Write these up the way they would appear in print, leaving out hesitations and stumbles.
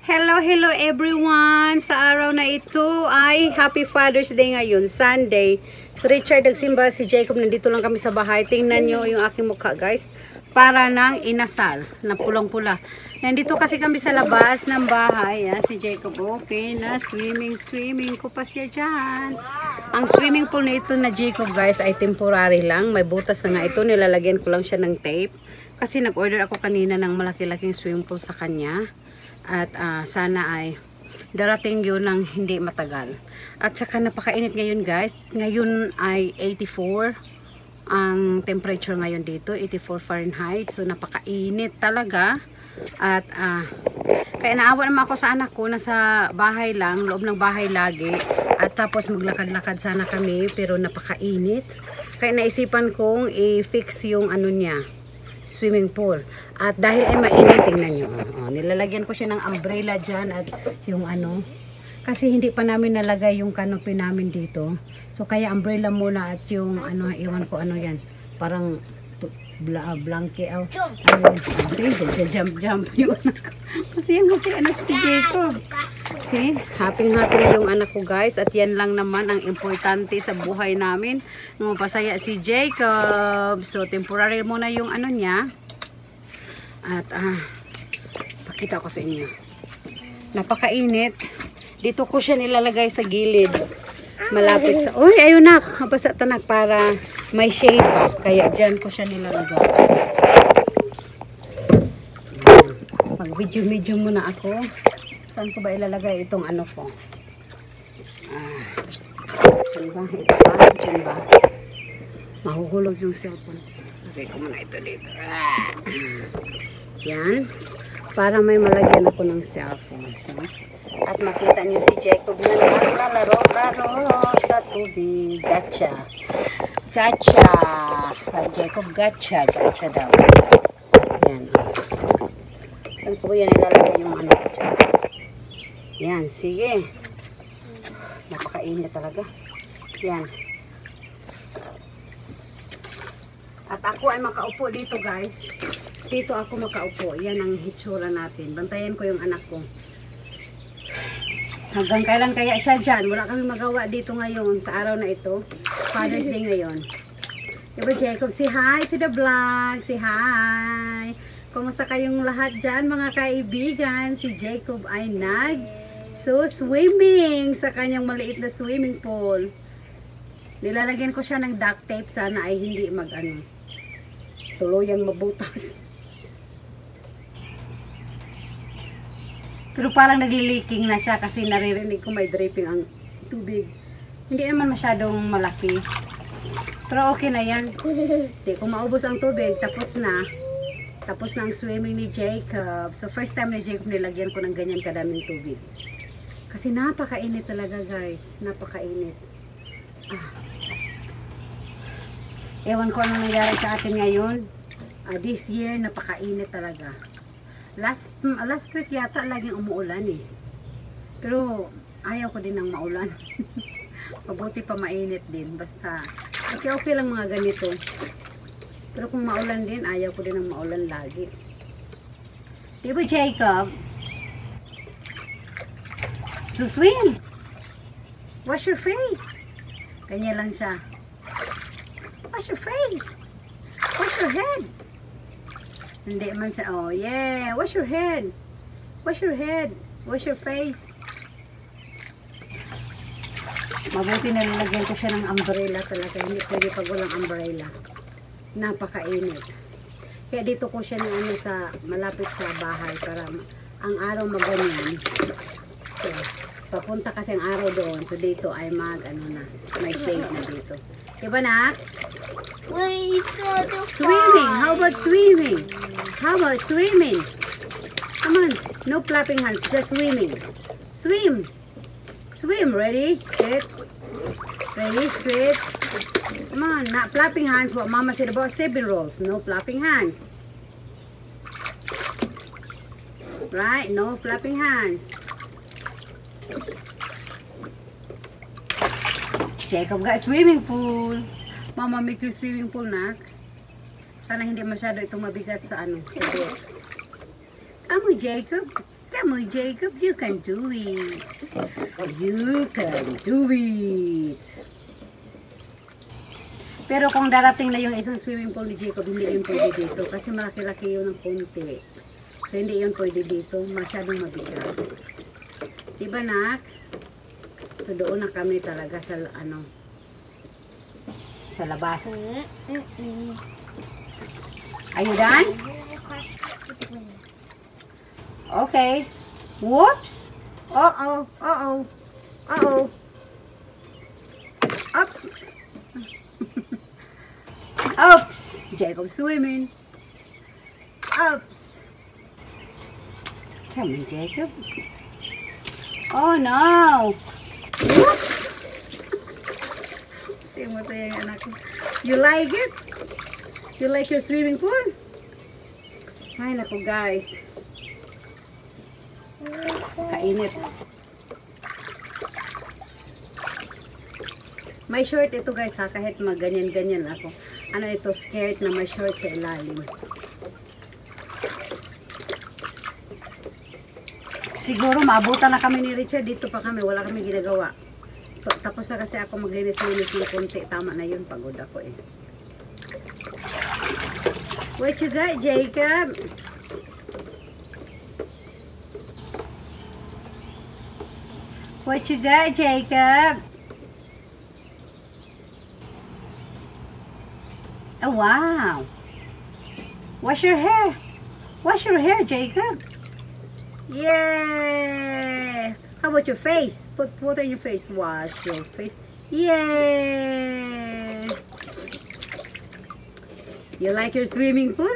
Hello everyone! Sa araw na ito ay Happy Father's Day ngayon, Sunday. Si Richard nagsimba, si Jacob nandito lang kami sa bahay. Tingnan nyo yung aking mukha guys. Para ng inasal na pulang-pula. Nandito kasi kami sa labas ng bahay. Si Jacob okay na swimming ko pa siya dyan. Ang swimming pool na ito na Jacob guys ay temporary lang. May butas na nga ito. Nilalagyan ko lang siya ng tape. Kasi nag-order ako kanina ng malaki-laking swimming pool sa kanya. At sana ay darating yun ng hindi matagal. At saka napakainit ngayon guys. Ngayon ay 84 ang temperature ngayon dito. 84 Fahrenheit. So napakainit talaga. At kaya naawa naman ako sa anak ko. Nasa bahay lang. Loob ng bahay lagi. At tapos maglakad-lakad sana kami. Pero napakainit. Kaya naisipan kong i-fix yung ano niya, swimming pool. At dahil ay mainit, tingnan nyo. Nilalagyan ko siya ng umbrella dyan at yung ano. Kasi hindi pa namin nalagay yung canopy namin dito. So kaya umbrella muna at yung ano, iwan ko ano yan. Parang blanket. Ano yan? Jump yung anak ko. Kasi anak si Jacob. See? Happy na yung anak ko guys. At yan lang naman ang importante sa buhay namin. Mapasaya si Jacob. So temporary muna yung ano niya. At pakita ko sa inyo. Napakainit. Dito ko siya nilalagay sa gilid. Malapit sa... Uy, ayun na. Mabasa tanak para may shade pa. Kaya dyan ko siya nilalagay. Mag-video muna ako. Saan ko ba ilalagay itong ano ko? Saan ba? Ito ba? Diyan ba? Mahuhulog yung cellphone. Lagay ko muna ito dito. Yan. Para may malagyan ako ng cellphone. So, at makita niyo si Jacob na naglalaro sa tubig. Gacha. Gacha. Right, Jacob, gacha. Gacha daw. Yan. Saan ko ba yan ilalagay yung ano ko dyan? Yan, sige. Napakainit talaga. Yan. At ako ay makaupo dito guys. Dito ako makaupo. Yan ang hitsura natin. Bantayan ko yung anak ko. Hanggang kailan kaya siya dyan? Wala kami magawa dito ngayon sa araw na ito. Father's Day ngayon. Diba Jacob? Say hi to the vlog. Say hi. Kumusta kayong lahat dyan mga kaibigan? Si Jacob ay swimming sa kanyang maliit na swimming pool. Nilalagyan ko siya ng duct tape. Sana ay hindi tuluyang mabutas. Pero parang nagliliking na siya kasi naririnig ko may dripping ang tubig. Hindi naman masyadong malaki. Pero okay na yan. Kung maubos ang tubig, tapos na ang swimming ni Jacob. So first time ni Jacob nilagyan ko ng ganyan kadaming tubig. Kasi napakainit talaga guys. Napakainit. Ewan ko anong nangyari sa atin ngayon. This year napakainit talaga. Last week yata laging umuulan eh. Pero ayaw ko din ng maulan. Mabuti pa mainit din. Basta okay lang mga ganito. Pero kung maulan din, ayaw ko din ng maulan lagi. Diba Jacob? So swim. Wash your face. Kanya lang siya. Wash your face. Wash your head. Hindi man siya. Oh yeah. Wash your head. Wash your head. Wash your face. Mabuti na nilagyan ko siya ng umbrella talaga. Hindi pwede pag walang umbrella. Napakainit. Kaya dito ko siya sa malapit sa bahay para ang araw maganyan. So, papunta kasi ang araw doon. So dito ay may shade na dito. Diba na? Swimming. How about swimming? How about swimming? Come on. No clapping hands. Just swimming. Swim. Swim. Ready? Sit. Ready? Sit. Come on. Not flapping hands. What Mama said about 7 rolls. No flapping hands. Right? No flapping hands. Jacob got swimming pool. Mama make you swimming pool na. Sana hindi masyado itong mabigat sa sa bed. Come on Jacob. Come on, Jacob. You can do it. You can do it. Pero kung darating na yung isang swimming pool ni Jacob, hindi yun pwede dito. Kasi malaki-laki yun ng konti. So, hindi yun pwede dito. Masyadong mabigat. Diba, nak? So, doon na kami talaga sa, sa labas. Are you done? Okay. Whoops! Uh-oh. Uh-oh. Uh-oh. Oops. Oops. Jacob swimming. Oops. Come on, Jacob. Oh, no. Whoops. See mo tayo yung anak ko. You like it? You like your swimming pool? Ay, naku, guys. Kainit. May short ito, guys, ha, kahit maganyan-ganyan ako. Ano ito, skirt na may short sa ilalim. Siguro maabutan na kami ni Richard, dito pa kami, wala kami ginagawa. So, tapos na kasi ako maglinis-linis ng konti, tama na yun, pagod ako eh. What you got, Jacob? What you got, Jacob? Oh, wow. Wash your hair. Wash your hair, Jacob. Yay! How about your face? Put water in your face. Wash your face. Yay! You like your swimming pool?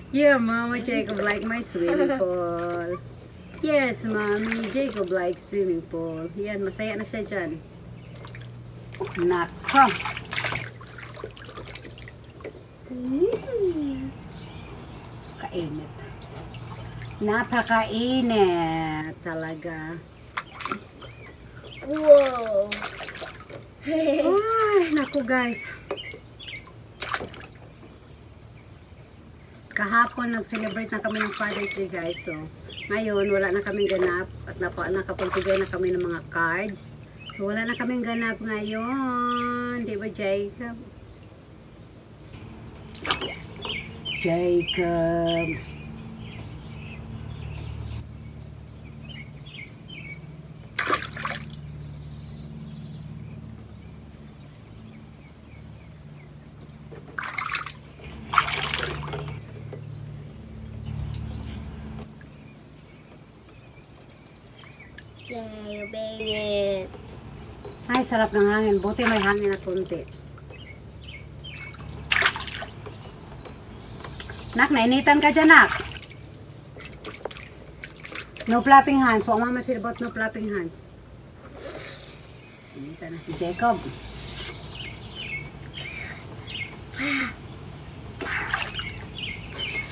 Yeah, Mama, Jacob like my swimming pool. Yes, Mommy, Jacob likes swimming pool. Yan, masaya na siya dyan. Nako. Kainit. Napakainit talaga. Whoa. Ay, naku guys. Kahapon nag-celebrate na kami ng Father's Day, guys. So, ngayon wala na kaming ganap at nakapagbigay na kami ng mga cards. So, wala na kaming ganap ngayon. Di ba, Jacob? Jacob. Yay, you made it. Ay, sarap ng hangin. Buti may hangin na konti. Nak, nainitan ka dyan, nak. No flapping hands. Huwag mama silbot, no flapping hands. Nainitan na si Jacob.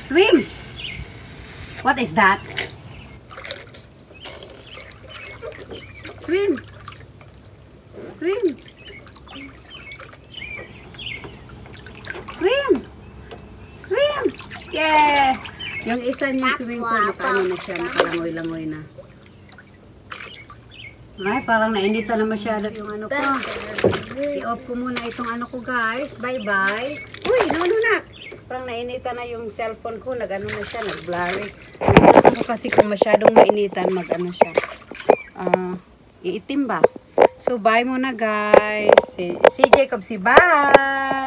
Swim! What is that? Swim! Swim! Swim! Swim! Yeah! Yung isa niya swimming pool, nakaano na siya, nakalangoy-langoy na. Ay, parang nainitan na masyado yung ano ko. I-off ko muna itong ano ko, guys. Bye-bye. Uy, no, na. Parang nainitan na yung cellphone ko, nag-ano na siya, nag-blurry. Ang cellphone ko kasi kung masyadong mainitan, mag-ano siya. Iitim ba? So, bye muna, guys. Si Jacob, bye!